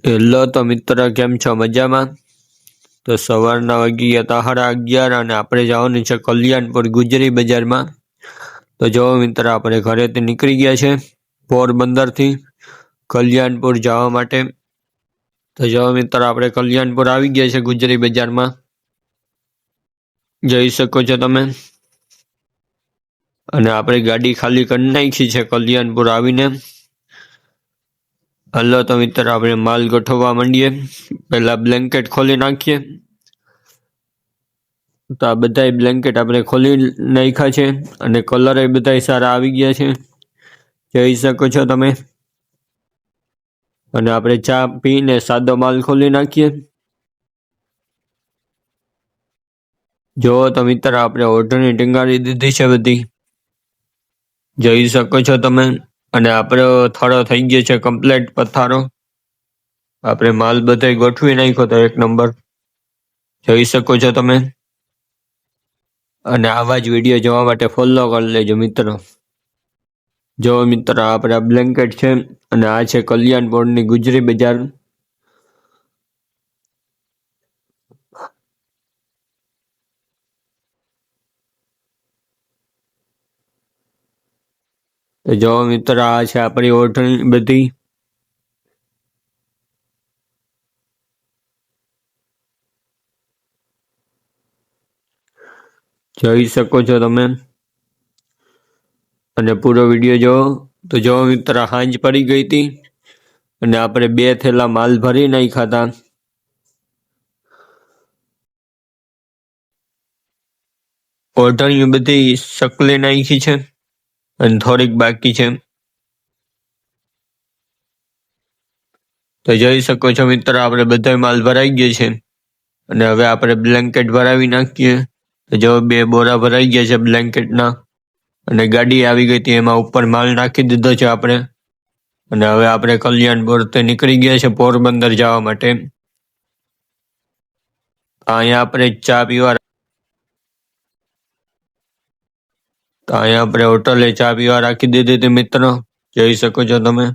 Hello તો મિત્ર, કેમ છો? મજામાં? તો સવારના વાગી ગયા તા 11:30 અને આપણે જવાનું છે કલ્યાણપુર ગુજરી બજારમાં. તો જો મિત્ર, આપણે ઘરેથી નીકળી ગયા છે પોરબંદરથી કલ્યાણપુર જવા માટે. તો જો મિત્ર, આપણે કલ્યાણપુર આવી ગયા છે ગુજરી બજારમાં, જઈ શકો છો તમે. અને આપણે ગાડી ખાલી કરી નાખી છે કલ્યાણપુર આવીને. હલો તો મિત્ર, આપણે માલ ગોઠવવા માંડીએ. પહેલા બ્લેન્કેટ ખોલી નાખીએ. તો આ બધા બ્લેન્કેટ આપણે ખોલી નાખ્યા છે અને કલર એ બધા સારા આવી ગયા છે, જોઈ શકો છો તમે. અને આપણે ચા પીને સાદો માલ ખોલી નાખીએ. જો તો મિત્ર, આપણે ઓઢણી ટીંગાડી દીધી છે બધી, જોઈ શકો છો તમે. અને આપણો થડો થઈ ગયો છે કમ્પ્લેટ પથારો. આપણે માલ બધા ગોઠવી નાખ્યો તો એક નંબર, જોઈ શકો છો તમે. અને આવા જ વિડીયો જોવા માટે ફોલો કરી લેજો મિત્રો. જો મિત્ર, આપણા બ્લેન્કેટ છે અને આ છે કલ્યાણપુરની ગુજરી બજાર. તો જો મિત્ર, આ છે આપણી ઓઢણી બધી. જોઈ શકો છો તમે. અને પૂરો વિડીયો જો. તો જો મિત્ર, સાંજ પડી ગઈ હતી અને આપણે 2 થેલા માલ ભરી નાખ્યા હતા. ઓઢણીઓ બધી સકલી નાખી છે અને થોડીક બાકી છે. તો જોઈ શકો છો મિત્ર, આપણે બધા માલ ભરાઈ ગયો છે અને હવે આપણે બ્લેન્કેટ ભરાવી નાખીએ. તો જો 2 બોરા ભરાઈ ગયા છે બ્લેન્કેટના અને ગાડી આવી ગઈ હતી, એમાં ઉપર માલ નાખી દીધો છે આપણે. અને હવે આપણે કલ્યાણપુરથી નીકળી ગયા છે પોરબંદર જવા માટે. અહીંયા આપણે ચા પીવા, તો અહીંયા આપણે હોટલે ચા પીવા રાખી દીધી હતી મિત્રો, જોઈ શકો છો તમે.